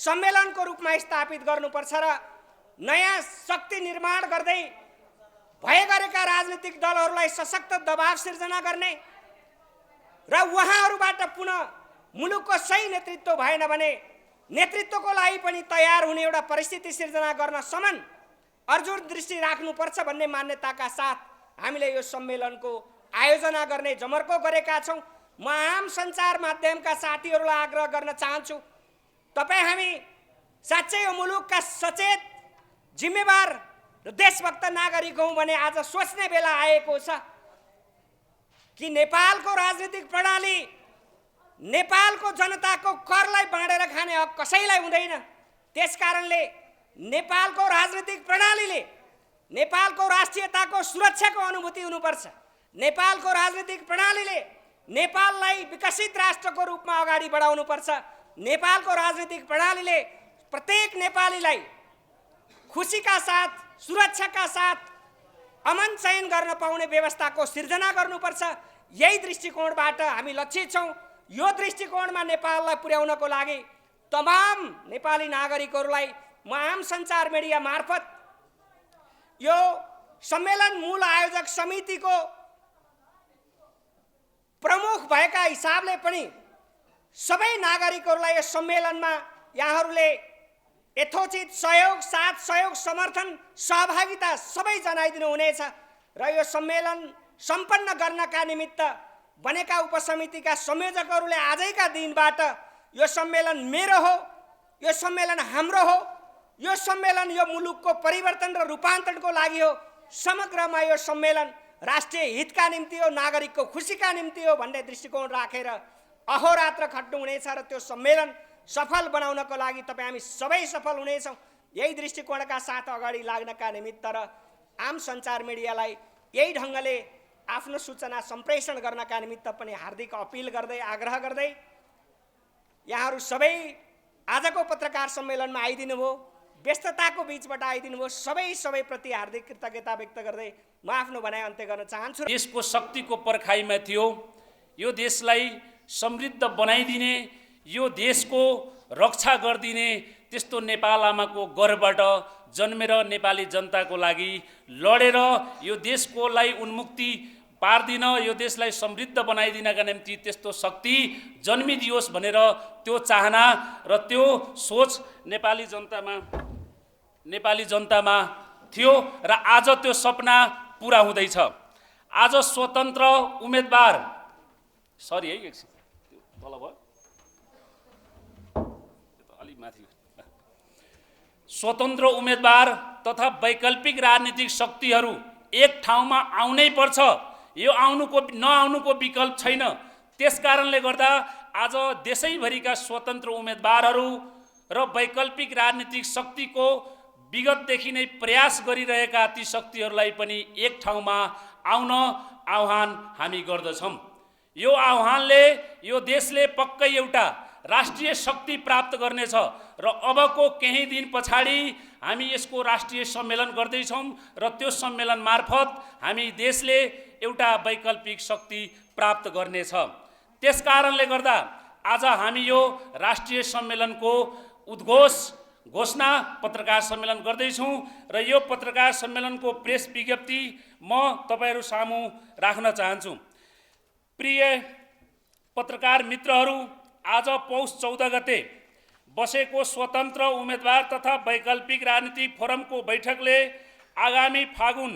सम्मेलनको रूपमा स्थापित गर्नुपर्छ र नयाँ शक्ति निर्माण गर्दै भए गरेका राजनीतिक दलहरूलाई सशक्त दबाव सिर्जना गर्ने र उहाँहरूबाट पुनः मुलुकको सही नेतृत्व भएन भने नेतृत्वको लागि पनि तयार हुने एउटा परिस्थिति सिर्जना गर्न सम्म अर्जुन दृष्टि राख्नुपर्छ भन्ने मान्यताका साथ हामीले यो सम्मेलनको आयोजना गर्ने जमर्को गरेका छौँ। म आम सञ्चार माध्यमका साथीहरूलाई आग्रह गर्न चाहन्छु, तपाईँ हामी साँच्चै यो मुलुकका सचेत जिम्मेवार र देशभक्त नागरिक हौँ भने आज सोच्ने बेला आएको छ कि नेपालको राजनीतिक प्रणाली, नेपालको जनताको करलाई बाँडेर खाने हक कसैलाई हुँदैन। त्यसकारणले नेपालको राजनीतिक प्रणालीले नेपालको राष्ट्रियताको सुरक्षाको अनुभूति हुनुपर्छ। नेपालको राजनीतिक प्रणालीले नेपाललाई विकसित राष्ट्रको रूपमा अगाडि बढाउनुपर्छ। नेपालको राजनीतिक प्रणालीले प्रत्येक नेपालीलाई खुसीका साथ, सुरक्षाका साथ अमन चयन गर्न पाउने व्यवस्थाको सिर्जना गर्नुपर्छ। यही दृष्टिकोणबाट हामी लक्षित छौँ। यो दृष्टिकोणमा नेपाललाई पुर्याउनको लागि तमाम नेपाली नागरिकहरूलाई म आम सञ्चार मिडिया मार्फत यो सम्मेलन मूल आयोजक समितिको प्रमुख भएका हिसाबले पनि सबै नागरिकहरूलाई यस सम्मेलनमा यहाँहरूले यथोचित सहयोग, साथ सहयोग, समर्थन, सहभागिता सबै जनाइदिनु हुनेछ र यो सम्मेलन सम्पन्न गर्नका निमित्त बनेका उपसमितिका संयोजकहरूले आजैका दिनबाट यो सम्मेलन मेरो हो, यो सम्मेलन हाम्रो हो, यो सम्मेलन यो मुलुकको परिवर्तन र रूपान्तरणको लागि हो, समग्रमा यो सम्मेलन राष्ट्रिय हितका निम्ति हो, नागरिकको खुसीका निम्ति हो भन्ने दृष्टिकोण राखेर अहोरात्र खट्नु हुनेछ र त्यो सम्मेलन सफल बनाउनको लागि तपाईँ हामी सबै सफल हुनेछौँ। यही दृष्टिकोणका साथ अगाडि लाग्नका निमित्त र आम सञ्चार मिडियालाई यही ढङ्गले आफ्नो सूचना सम्प्रेषण गर्नका निमित्त पनि हार्दिक अपिल गर्दै, आग्रह गर्दै यहाँहरू सबै आजको पत्रकार सम्मेलनमा आइदिनु भयो, व्यस्तताको बीचबाट आइदिनु भयो, सबैप्रति हार्दिक कृतज्ञता व्यक्त गर्दै म आफ्नो भनाइ अन्त्य गर्न चाहन्छु। देशको शक्तिको पर्खाइमा थियो, यो देशलाई समृद्ध बनाइदिने, यो देशको रक्षा गरिदिने त्यस्तो नेपाल आमाको गर्भबाट जन्मेर नेपाली जनताको लागि लडेर यो देशकोलाई उन्मुक्ति पार्दिन, यो देशलाई समृद्ध बनाइदिनका निम्ति त्यस्तो शक्ति जन्मिदियोस् भनेर त्यो चाहना र त्यो सोच नेपाली जनतामा थियो र आज त्यो सपना पुरा हुँदैछ। आज स्वतन्त्र उम्मेदवार स्वतन्त्र उम्मेदवार तथा वैकल्पिक राजनीतिक शक्तिहरू एक ठाउँमा आउनै पर्छ। यो नआउनुको विकल्प छैन। त्यसकारणले गर्दा आज देशैभरिका स्वतन्त्र उम्मेदवारहरू र वैकल्पिक राजनीतिक शक्तिको विगतदेखि नै प्रयास गरिरहेका ती शक्तिहरूलाई पनि एक ठाउँमा आउन आह्वान हामी गर्दछौँ। यो आह्वानले यो देशले पक्कै एउटा राष्ट्रिय शक्ति प्राप्त गर्नेछ र अबको केही दिन पछाडि हामी यसको राष्ट्रिय सम्मेलन गर्दैछौँ र त्यो सम्मेलन मार्फत हामी देशले एउटा वैकल्पिक शक्ति प्राप्त गर्नेछ। त्यसकारणले गर्दा आज हामी यो राष्ट्रिय सम्मेलनको घोषणा पत्रकार सम्मेलन गर्दैछौँ र यो पत्रकार सम्मेलनको प्रेस विज्ञप्ति म तपाईहरू सामु राख्न चाहन्छु। प्रिय पत्रकार मित्रहरू, आज पौष 14 गते बसेको स्वतन्त्र उम्मेदवार तथा वैकल्पिक राजनीतिक फोरमको बैठकले आगामी फागुन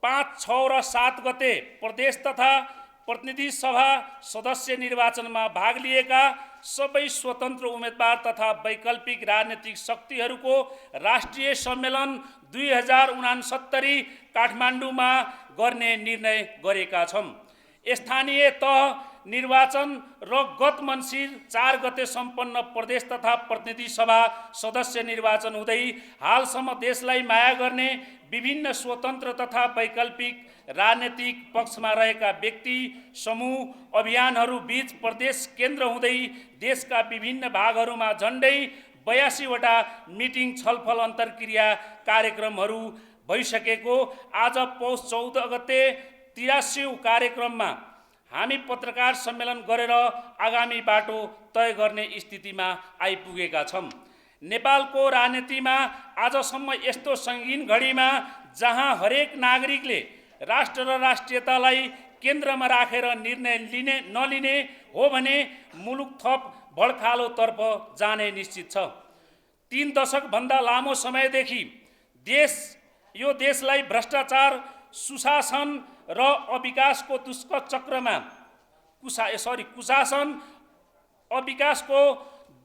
5, 6 र 7 गते प्रदेश तथा प्रतिनिधि सभा सदस्य निर्वाचनमा भाग लिएका सबै स्वतन्त्र उम्मेदवार तथा वैकल्पिक राजनीतिक शक्तिहरूको राष्ट्रिय सम्मेलन 2069 काठमाडौँमा गर्ने निर्णय गरेका छौँ। स्थानीय तह निर्वाचन र गत मङ्सिर 4 गते सम्पन्न प्रदेश तथा प्रतिनिधि सभा सदस्य निर्वाचन हुँदै हालसम्म देशलाई माया गर्ने विभिन्न स्वतन्त्र तथा वैकल्पिक राजनीतिक पक्षमा रहेका व्यक्ति समूह अभियानहरू बीच प्रदेश केन्द्र हुँदै देशका विभिन्न भागहरूमा झन्डै 82 वटा मिटिङ, छलफल, अन्तर्क्रिया कार्यक्रमहरू भइसकेको आज पौष 14 गते 83औं कार्यक्रममा हामी पत्रकार सम्मेलन गरेर आगामी बाटो तय गर्ने स्थितिमा आइपुगेका छौँ। नेपालको राजनीतिमा आजसम्म यस्तो सङ्गीन घडीमा जहाँ हरेक नागरिकले राष्ट्र र राष्ट्रियतालाई केन्द्रमा राखेर निर्णय नलिने हो भने मुलुक थप भड्कालोतर्फ जाने निश्चित छ। 3 दशकभन्दा लामो समयदेखि यो देशलाई भ्रष्टाचार, सुशासन र अविकासको दुष्चक्रमा कुशासन अविकासको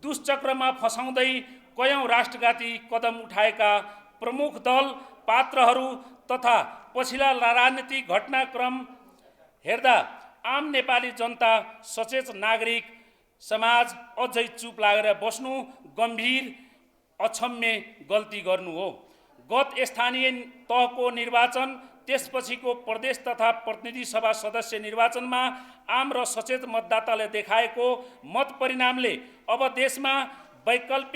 दुष्चक्रमा फसाउँदै कयौं राष्ट्रघाती कदम उठाएका प्रमुख दल, पात्रहरू तथा पछिल्ला राजनीतिक घटनाक्रम हेर्दा आम नेपाली जनता, सचेत नागरिक समाज अझै चुप लागेर बस्नु गम्भीर अक्षम्य गल्ती गर्नु हो। गत स्थानीय तहको निर्वाचन, त्यसपछिको प्रदेश तथा प्रतिनिधि सभा सदस्य निर्वाचनमा आम र सचेत मतदाताले देखाएको मत परिणामले अब देशमा विकल्प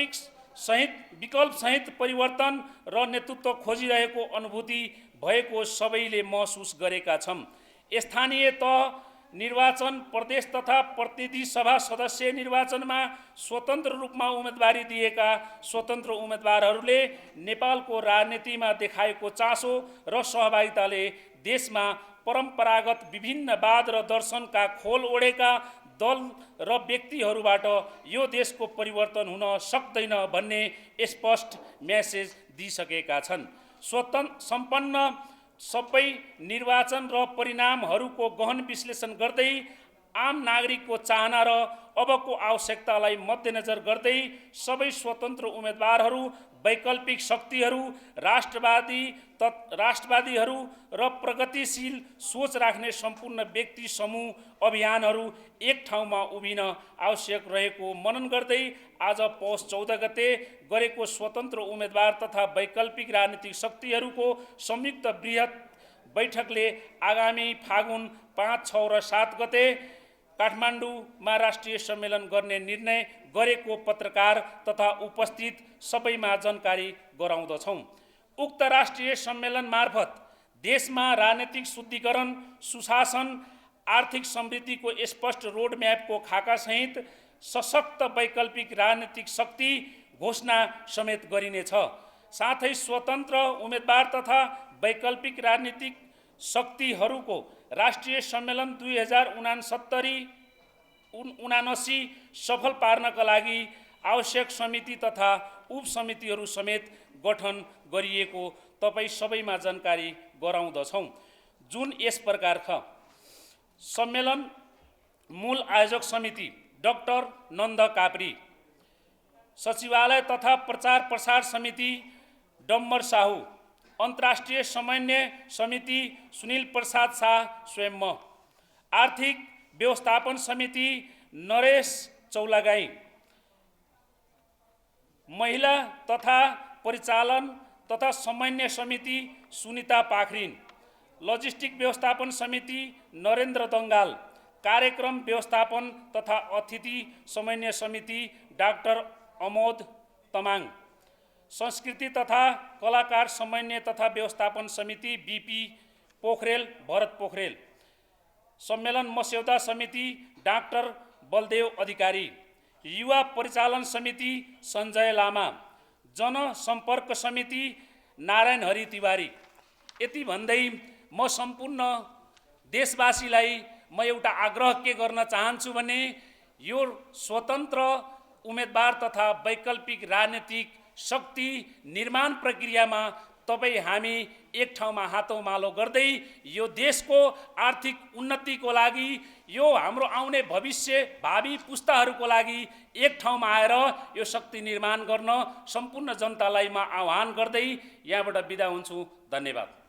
सहित परिवर्तन र नेतृत्व खोजिरहेको अनुभूति भएको सबैले महसुस गरेका छन्। स्थानीय तह निर्वाचन, प्रदेश तथा प्रतिनिधि सभा सदस्य निर्वाचनमा स्वतन्त्र रूपमा उम्मेदवारी दिएका स्वतन्त्र उम्मेदवारहरूले नेपालको राजनीतिमा देखाएको चासो र सहभागिताले देशमा परम्परागत विभिन्न वाद र दर्शनका खोल ओढेका दल र व्यक्तिहरूबाट यो देशको परिवर्तन हुन सक्दैन भन्ने स्पष्ट मेसेज दिइसकेका छन्। सम्पन्न सबै निर्वाचन र परिणामहरूको गहन विश्लेषण गर्दै आम नागरिकको चाहना र अबको आवश्यकतालाई मध्यनजर गर्दै सबै स्वतन्त्र उम्मेदवारहरू, वैकल्पिक शक्तिहरू, राष्ट्रवादीहरू र प्रगतिशील सोच राख्ने सम्पूर्ण व्यक्ति समूह अभियानहरू एक ठाउँमा उभिन आवश्यक रहेको मनन गर्दै आज पौष 14 गते गरेको स्वतन्त्र उम्मेदवार तथा वैकल्पिक राजनीतिक शक्तिहरूको संयुक्त बृहत बैठकले आगामी फागुन 5, 6 र 7 गते काठमाडौँमा राष्ट्रिय सम्मेलन गर्ने निर्णय गरेको पत्रकार तथा उपस्थित सबैमा जानकारी गराउँदछौँ। उक्त राष्ट्रिय सम्मेलन मार्फत देशमा राजनीतिक शुद्धिकरण, सुशासन, आर्थिक समृद्धिको स्पष्ट रोडम्यापको खाकासहित सशक्त वैकल्पिक राजनीतिक शक्ति घोषणा समेत गरिनेछ। साथै स्वतन्त्र उम्मेदवार तथा वैकल्पिक राजनीतिक शक्तिहरूको राष्ट्रिय सम्मेलन 2069 सफल पार्नका लागि आवश्यक समिति तथा उपसमितिहरू समेत गठन गरिएको तपाईँ सबैमा जानकारी गराउँदछौँ, जुन यस प्रकार छ। सम्मेलन मूल आयोजक समिति डाक्टर नन्द काप्री, सचिवालय तथा प्रचार प्रसार समिति डम्बर साहू, अन्तर्राष्ट्रिय समन्वय समिति सुनिल प्रसाद शाह स्वयं, आर्थिक व्यवस्थापन समिति नरेश चौलागाई, महिला तथा परिचालन तथा समन्वय समिति सुनिता पाखरिन, लजिस्टिक व्यवस्थापन समिति नरेन्द्र दङ्गाल, कार्यक्रम व्यवस्थापन तथा अतिथि समन्वय समिति डाक्टर अमोद तमाङ, संस्कृति तथा कलाकार समन्वय तथा व्यवस्थापन समिति बीपी पोखरेल भरत पोखरेल, सम्मेलन मस्यौदा समिति डाक्टर बलदेव अधिकारी, युवा परिचालन समिति सञ्जय लामा, जनसम्पर्क समिति नारायण हरि तिवारी। यति भन्दै म सम्पूर्ण देशवासीलाई म एउटा आग्रह के गर्न चाहन्छु भने यो स्वतन्त्र उम्मेदवार तथा वैकल्पिक राजनीतिक शक्ति निर्माण प्रक्रियामा तपाईँ हामी एक ठाउँमा हातौमालो गर्दै यो देशको आर्थिक उन्नतिको लागि, यो हाम्रो आउने भावी पुस्ताहरूको लागि एक ठाउँमा आएर यो शक्ति निर्माण गर्न सम्पूर्ण जनतालाई म आह्वान गर्दै यहाँबाट बिदा हुन्छु। धन्यवाद।